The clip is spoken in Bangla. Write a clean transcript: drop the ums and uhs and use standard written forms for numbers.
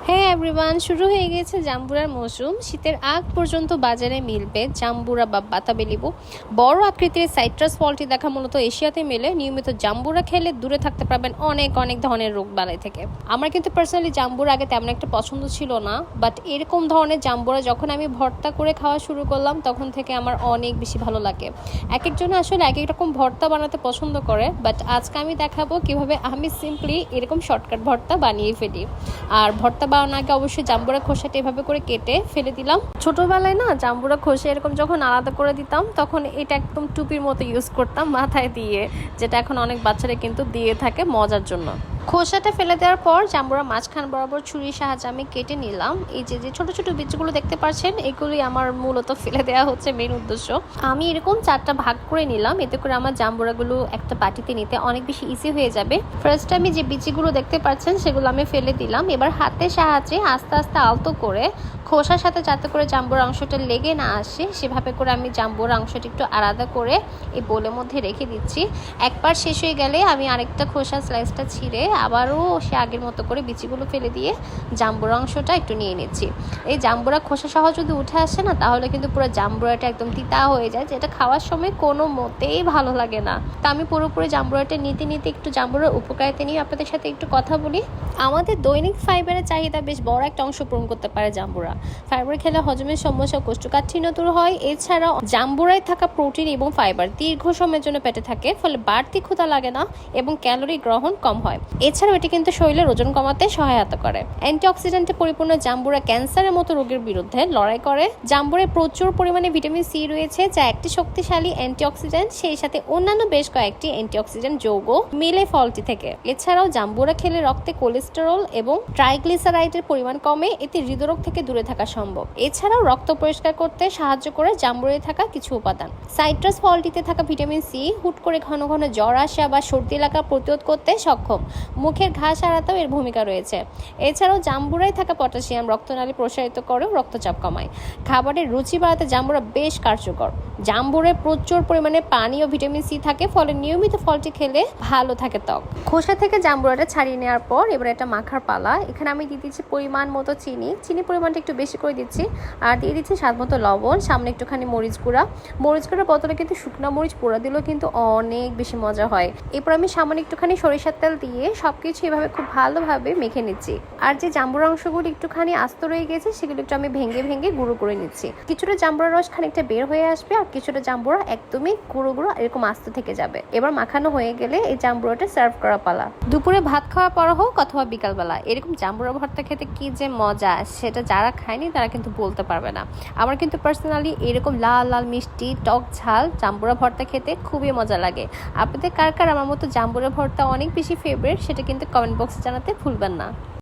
হ্যাঁ এভরিওয়ান, শুরু হয়ে গেছে জাম্বুরার মৌসুম। শীতের আগ পর্যন্ত বাজারে মিলবে জাম্বুরা বা বাতাবি লেবু। বড় আকৃতির সাইট্রাস ফলটি দেখা মূলত এশিয়াতে মেলে। নিয়মিত জাম্বুরা খেলে দূরে থাকতে পারবেন অনেক অনেক ধরনের রোগ বালাই থেকে। আমার কিন্তু পার্সোনালি জাম্বুরা আগে তেমন একটা পছন্দ ছিল না, বাট এরকম ধরনের জাম্বুরা যখন আমি ভর্তা করে খাওয়া শুরু করলাম তখন থেকে আমার অনেক বেশি ভালো লাগে। এক একজন আসলে এক এক রকম ভর্তা বানাতে পছন্দ করে, বাট আজকে আমি দেখাবো কিভাবে আমি সিম্পলি এরকম শর্টকাট ভর্তা বানিয়ে ফেলি। আর ভর্তা বানানোর আগে অবশ্যই জাম্বুরা খোসাটা এভাবে করে কেটে ফেলে দিলাম। ছোটবেলায় না জাম্বুরা খোসা এরকম যখন আলাদা করে দিতাম তখন এটা একদম টুপির মতো ইউজ করতাম মাথায় দিয়ে, যেটা এখন অনেক বাচ্চারা কিন্তু দিয়ে থাকে মজার জন্য। খোসাটা ফেলে দেওয়ার পর জাম্বুরা মাঝখান বরাবর ছুরির সাহায্যে আমি কেটে নিলাম। এই যে যে ছোট ছোট বীজগুলো দেখতে পাচ্ছেন, এগুলি আমার মূলত ফেলে দেওয়া হচ্ছে মেন উদ্দেশ্য। আমি এরকম 4টা ভাগ করে নিলাম, এতে করে আমার জাম্বুরাগুলো একটা বাটিতে নিতে অনেক বেশি ইজি হয়ে যাবে। ফার্স্ট আমি যে বীজগুলো দেখতে পাচ্ছেন সেগুলো আমি ফেলে দিলাম। এবার হাতের সাহায্যে আস্তে আস্তে আলতো করে খোসার সাথে যাতে করে জাম্বুরা অংশটা লেগে না আসে সেভাবে করে আমি জাম্বুরা অংশটা একটু আলাদা করে এই বোলের মধ্যে রেখে দিচ্ছি। একবার শেষ হয়ে গেলে আমি আরেকটা খোসা স্লাইসটা ছিঁড়ে আবারও সে আগের মতো করে বিচিগুলো ফেলে দিয়ে জাম্বুরা অংশটা একটু নিয়ে নিচ্ছি। এই জাম্বুরা খোসা সহ যদি উঠে আসে না তাহলে কিন্তু পুরো জাম্বুরাটা একদম তিতা হয়ে যায়, যেটা খাওয়ার সময় কোনো মতেই ভালো লাগে না। তা আমি পুরোপুরি জাম্বুরাটা নিতে নিতে একটু জাম্বুরার উপকারিতা নিয়ে আপনাদের সাথে একটু কথা বলি। আমাদের দৈনিক ফাইবারের চাহিদা বেশ বড় একটা অংশ পূরণ করতে পারে জাম্বুরা। ফাইবার খেলে হজমের সমস্যা, কোষ্ঠকাঠিন্য দূর হয়। এছাড়াও জাম্বুরায় থাকা প্রোটিন এবং ফাইবার দীর্ঘ সময়ের জন্য পেটে থাকে, ফলে বাড়তি ক্ষুধা লাগে না এবং ক্যালোরি গ্রহণ কম হয়। এছাড়াও এটি কিন্তু শরীরের ওজন কমাতে সহায়তা করে। অ্যান্টিঅক্সিডেন্টে পরিপূর্ণ জাম্বুরা ক্যান্সারের মতো রোগের বিরুদ্ধে লড়াই করে। জাম্বুরায় প্রচুর পরিমাণে ভিটামিন সি রয়েছে, যা একটি শক্তিশালী অ্যান্টিঅক্সিডেন্ট। সেই সাথে অন্যান্য বেশ কয়েকটি অ্যান্টিঅক্সিডেন্ট যৌগ মিলে ফলটি থেকে। এছাড়াও জাম্বুরা খেলে রক্তে কোলেস্টেরল এবং ট্রাইগ্লিসারাইডের পরিমাণ কমে, এতে হৃদরোগ থেকে দূরে থাকা সম্ভব। এছাড়াও রক্ত পরিষ্কার করতে সাহায্য করে জাম্বুরায় থাকা কিছু উপাদান। সাইট্রাস ফলটিতে থাকা ভিটামিন সি হুট করে ঘন ঘন জ্বর আসা বা সর্দি লাগা প্রতিরোধ করতে সক্ষম। মুখের ঘা সারাতেও এর ভূমিকা রয়েছে। এছাড়াও জাম্বুরায় থাকা পটাশিয়াম রক্তনালী প্রসারিত করেও রক্তচাপ কমায়। খাবারের রুচি বাড়াতে জাম্বুরা বেশ কার্যকর। জাম্বুরায় প্রচুর পরিমাণে পানি ও ভিটামিন সি থাকে, ফলে নিয়মিত ফলটি খেলে ভালো থাকে ত্বক। খোসা থেকে জাম্বুরাটা ছাড়িয়ে নেওয়ার পর এবার এটা মাখার পালা। এখানে আমি দিয়ে দিচ্ছি পরিমাণ মতো চিনি পরিমাণটা একটু বেশি করে দিচ্ছি। আর দিয়ে দিচ্ছি স্বাদ মতো লবণ, সামনে একটুখানি মরিচ গুঁড়া। মরিচ গুঁড়ার বদলে কিন্তু শুকনো মরিচ পোড়া দিলেও কিন্তু অনেক বেশি মজা হয়। এরপর আমি সামান্য একটুখানি সরিষার তেল দিয়ে সবকিছু এভাবে খুব ভালোভাবে মেখে নিচ্ছি। আর যে জাম্বুরা অংশগুলো একটুখানি আস্ত রয়ে গেছে সেগুলো একটু আমি ভেঙে ভেঙে গুঁড়ো করে নিচ্ছি। কিছুটা জাম্বুরা রস খানিকটা বের হয়ে আসবে, আর কিছুটা জাম্বুরা একদমই গুঁড়ো গুঁড়ো এরকম আস্ত থেকে যাবে। এবার মাখানো হয়ে গেলে এই জাম্বুরাটা সার্ভ করা পালা। দুপুরে ভাত খাওয়ার পর হোক অথবা বিকালবেলা এরকম জাম্বুরা ভর্তা খেতে কি যে মজা, সেটা যারা খায়নি তারা কিন্তু বলতে পারবে না। আমার কিন্তু পার্সোনালি এরকম লাল লাল মিষ্টি টক ঝাল জাম্বুরা ভর্তা খেতে খুবই মজা লাগে। আপনাদের কার কার আমার মতো জাম্বুরা ভর্তা অনেক বেশি ফেভারিট সেটা কিন্তু কমেন্ট বক্সে জানাতে ভুলবেন না।